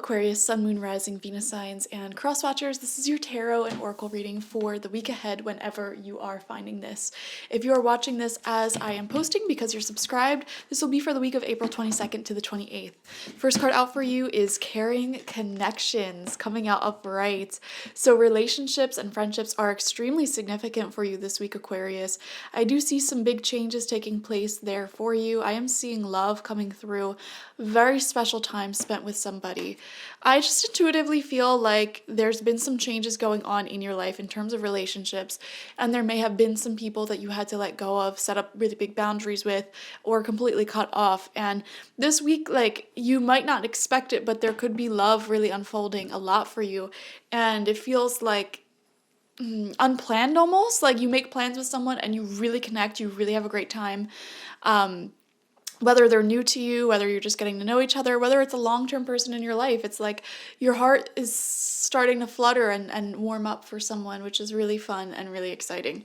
Aquarius, Sun, Moon, Rising, Venus signs, and cross watchers. This is your tarot and oracle reading for the week ahead whenever you are finding this. If you are watching this as I am posting because you're subscribed, this will be for the week of April 22nd to the 28th. First card out for you is Caring Connections, coming out upright. So relationships and friendships are extremely significant for you this week, Aquarius. I do see some big changes taking place there for you. I am seeing love coming through. Very special time spent with somebody. I just intuitively feel like there's been some changes going on in your life in terms of relationships, and there may have been some people that you had to let go of, set up really big boundaries with, or completely cut off. And this week, like, you might not expect it, but there could be love really unfolding a lot for you. And it feels like unplanned almost. Like you make plans with someone and you really connect, you really have a great time. Whether they're new to you, whether you're just getting to know each other, whether it's a long-term person in your life, it's like your heart is starting to flutter and warm up for someone, which is really fun and really exciting.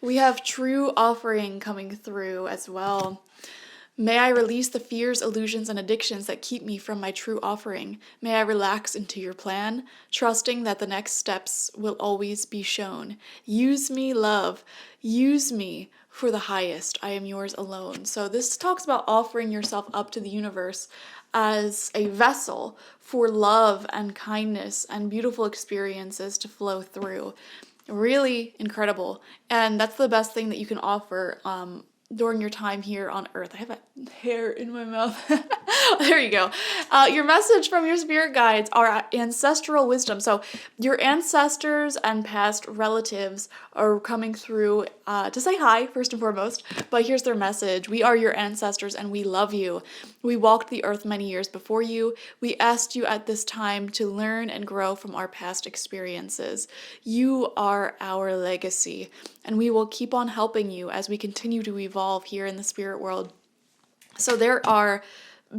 We have True Offering coming through as well. May I release the fears, illusions, and addictions that keep me from my true offering. May I relax into your plan, trusting that the next steps will always be shown. Use me, love. Use me for the highest. I am yours alone. So this talks about offering yourself up to the universe as a vessel for love and kindness and beautiful experiences to flow through. Really incredible. And that's the best thing that you can offer during your time here on Earth. I have a hair in my mouth. There you go. Your message from your spirit guides are ancestral wisdom. So your ancestors and past relatives are coming through to say hi, first and foremost. But here's their message. We are your ancestors and we love you. We walked the earth many years before you. We asked you at this time to learn and grow from our past experiences. You are our legacy, and we will keep on helping you as we continue to evolve here in the spirit world. So there are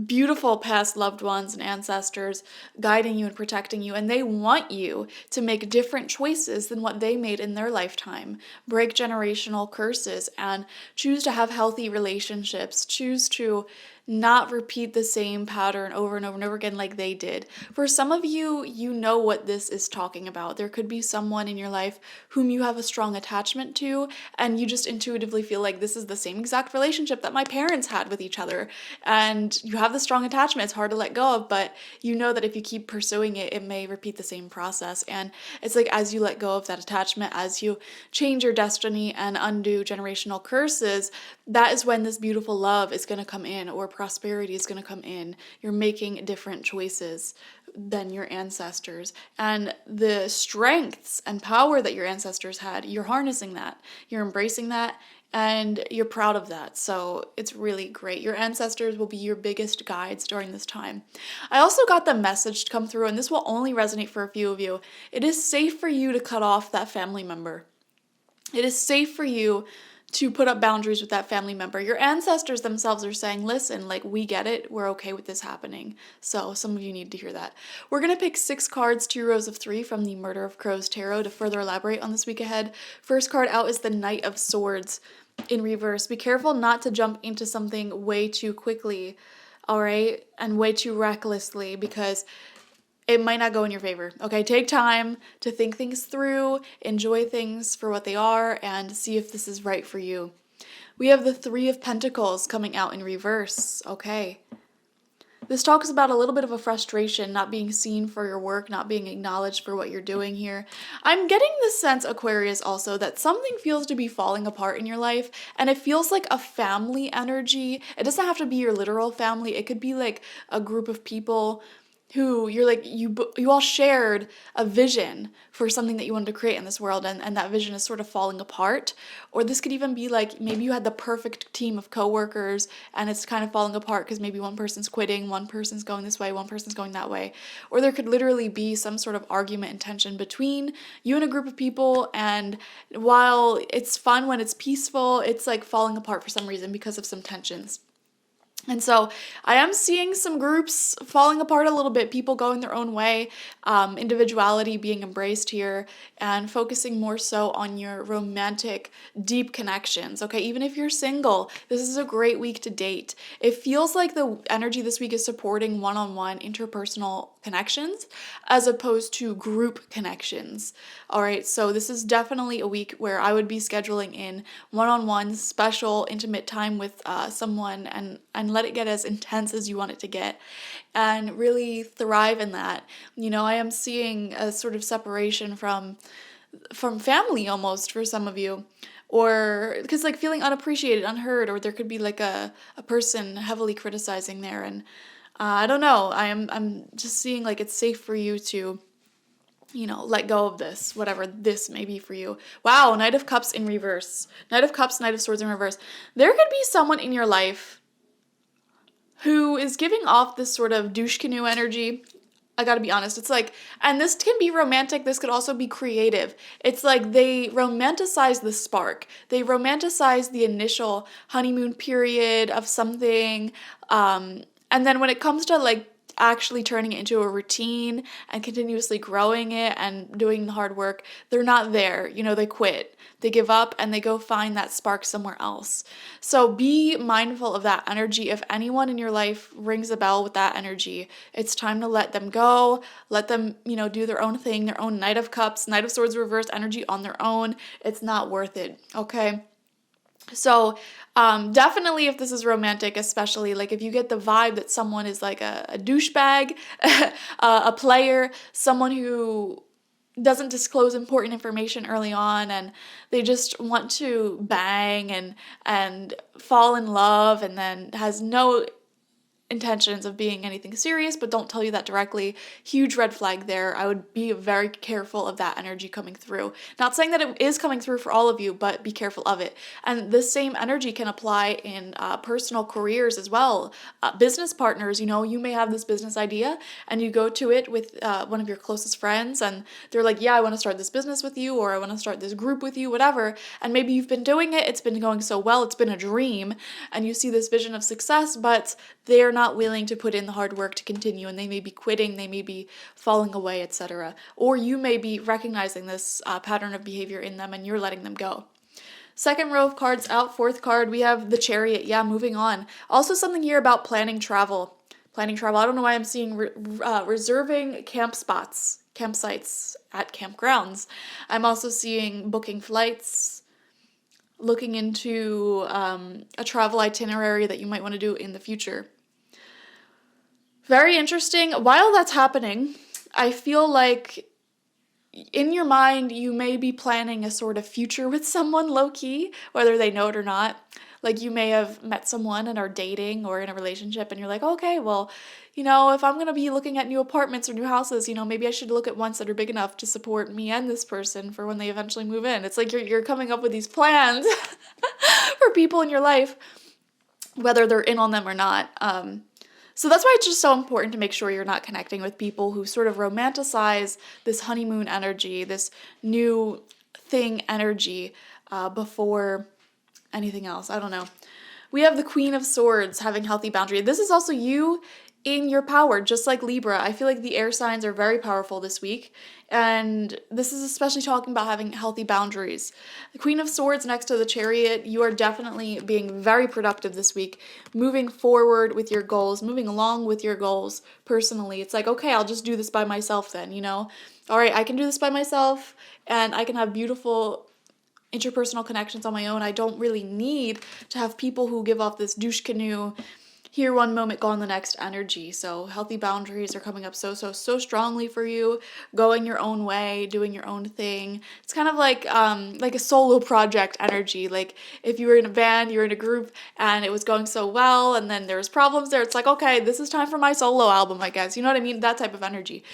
beautiful past loved ones and ancestors guiding you and protecting you, and they want you to make different choices than what they made in their lifetime. Break generational curses and choose to have healthy relationships. Choose to not repeat the same pattern over and over and over again like they did. For some of you, you know what this is talking about. There could be someone in your life whom you have a strong attachment to, and you just intuitively feel like this is the same exact relationship that my parents had with each other. And you have the strong attachment. It's hard to let go of, but you know that if you keep pursuing it, it may repeat the same process. And it's like as you let go of that attachment, as you change your destiny and undo generational curses, that is when this beautiful love is going to come in, or prosperity is going to come in. You're making different choices than your ancestors. And the strengths and power that your ancestors had, you're harnessing that. You're embracing that, and you're proud of that. So it's really great. Your ancestors will be your biggest guides during this time. I also got the message to come through, and this will only resonate for a few of you. It is safe for you to cut off that family member. It is safe for you to put up boundaries with that family member. Your ancestors themselves are saying, listen, like, we get it. We're okay with this happening. So some of you need to hear that. We're going to pick 6 cards, 2 rows of 3 from the Murder of Crows Tarot to further elaborate on this week ahead. First card out is the Knight of Swords in reverse. Be careful not to jump into something way too quickly, all right? And way too recklessly, because it might not go in your favor. Okay, take time to think things through, enjoy things for what they are, and see if this is right for you. We have the 3 of Pentacles coming out in reverse. Okay. This talks about a little bit of a frustration, not being seen for your work, not being acknowledged for what you're doing here. I'm getting the sense, Aquarius, also that something feels to be falling apart in your life, and it feels like a family energy. It doesn't have to be your literal family. It could be like a group of people who you're like, you all shared a vision for something that you wanted to create in this world, and that vision is sort of falling apart. Or this could even be like, maybe you had the perfect team of coworkers and it's kind of falling apart because maybe one person's quitting, one person's going this way, one person's going that way. Or there could literally be some sort of argument and tension between you and a group of people, and while it's fun when it's peaceful, it's like falling apart for some reason because of some tensions. And so I am seeing some groups falling apart a little bit, people going their own way, individuality being embraced here, and focusing more so on your romantic, deep connections. Okay, even if you're single, this is a great week to date. It feels like the energy this week is supporting one-on-one interpersonal connections as opposed to group connections. All right, so this is definitely a week where I would be scheduling in one-on-one special intimate time with someone and let it get as intense as you want it to get and really thrive in that. I am seeing a sort of separation from family almost for some of you, or because like feeling unappreciated, unheard, or there could be like a person heavily criticizing there. And I don't know, I'm just seeing like it's safe for you to let go of this, whatever this may be for you. Wow, Knight of Cups in reverse. Knight of Cups, Knight of Swords in reverse. There could be someone in your life who is giving off this sort of douche canoe energy. I gotta be honest. It's like, and this can be romantic, this could also be creative. It's like they romanticize the spark. They romanticize the initial honeymoon period of something. And then when it comes to like actually turning it into a routine and continuously growing it and doing the hard work, they're not there. They quit. They give up and they go find that spark somewhere else. So be mindful of that energy. If anyone in your life rings a bell with that energy, it's time to let them go. Let them, do their own thing, their own Knight of Cups, Knight of Swords reverse energy on their own. It's not worth it, okay? So definitely if this is romantic, especially like if you get the vibe that someone is like a douchebag, a player, someone who doesn't disclose important information early on and they just want to bang and fall in love and then has no intentions of being anything serious, but don't tell you that directly. Huge red flag there. I would be very careful of that energy coming through. Not saying that it is coming through for all of you, but be careful of it. And this same energy can apply in personal careers as well. Business partners, you may have this business idea and you go to it with one of your closest friends and they're like, yeah, I want to start this business with you, or I want to start this group with you, whatever. And maybe you've been doing it, it's been going so well, it's been a dream, and you see this vision of success, but they're not willing to put in the hard work to continue, and they may be quitting, they may be falling away, etc. Or you may be recognizing this pattern of behavior in them and you're letting them go. Second row of cards out, fourth card, we have the Chariot. Yeah, moving on. Also something here about planning travel. Planning travel. I don't know why I'm seeing reserving campsites at campgrounds. I'm also seeing booking flights, looking into a travel itinerary that you might want to do in the future. Very interesting. While that's happening, I feel like in your mind, you may be planning a sort of future with someone low-key, whether they know it or not. Like you may have met someone and are dating or in a relationship and you're like, okay, well, if I'm going to be looking at new apartments or new houses, maybe I should look at ones that are big enough to support me and this person for when they eventually move in. It's like you're coming up with these plans for people in your life, whether they're in on them or not. So that's why it's just so important to make sure you're not connecting with people who sort of romanticize this honeymoon energy, this new thing energy before anything else. I don't know. We have the Queen of Swords having healthy boundary. This is also you in your power, just like Libra. I feel like the air signs are very powerful this week, and this is especially talking about having healthy boundaries. The Queen of Swords next to the Chariot, you are definitely being very productive this week, moving forward with your goals, moving along with your goals personally. It's like, okay, I'll just do this by myself then, All right, I can do this by myself, and I can have beautiful interpersonal connections on my own. I don't really need to have people who give off this douche canoe, here one moment, gone the next energy. So healthy boundaries are coming up so strongly for you, going your own way, doing your own thing. It's kind of like a solo project energy. Like if you were in a band, you're in a group and it was going so well and then there was problems there, it's like, okay, this is time for my solo album, I guess. You know what I mean? That type of energy.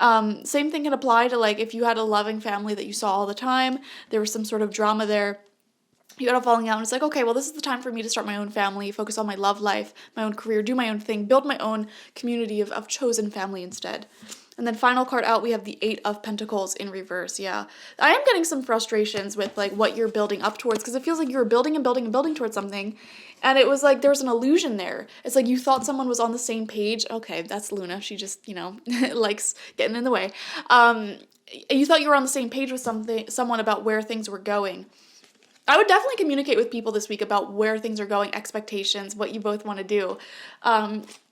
Same thing can apply to like if you had a loving family that you saw all the time, there was some sort of drama there, you got a falling out, and it's like, okay, well, this is the time for me to start my own family, focus on my love life, my own career, do my own thing, build my own community of chosen family instead. And then final card out, we have the Eight of Pentacles in reverse. Yeah. I am getting some frustrations with like what you're building up towards, because it feels like you were building and building and building towards something. And it was like there was an illusion there. It's like you thought someone was on the same page. Okay, that's Luna. She just, likes getting in the way. You thought you were on the same page with someone about where things were going. I would definitely communicate with people this week about where things are going, expectations, what you both want to do.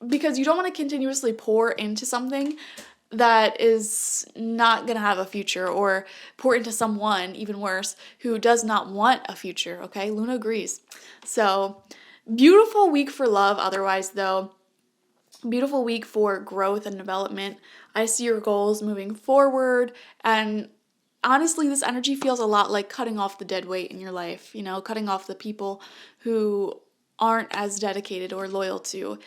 Because you don't want to continuously pour into something that is not going to have a future, or pour into someone, even worse, who does not want a future, okay? Luna agrees. So, beautiful week for love otherwise, though. Beautiful week for growth and development. I see your goals moving forward, and honestly, this energy feels a lot like cutting off the dead weight in your life, cutting off the people who aren't as dedicated or loyal to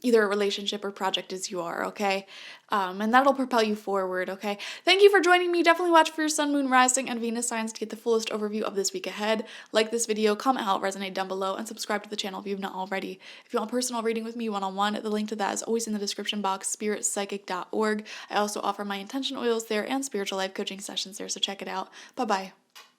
either a relationship or project as you are, okay? And that'll propel you forward, okay? Thank you for joining me. Definitely watch for your sun, moon, rising, and Venus signs to get the fullest overview of this week ahead. Like this video, comment how it resonated down below, and subscribe to the channel if you've not already. If you want a personal reading with me one-on-one, the link to that is always in the description box, spiritpsychic.org. I also offer my intention oils there and spiritual life coaching sessions there, so check it out. Bye-bye.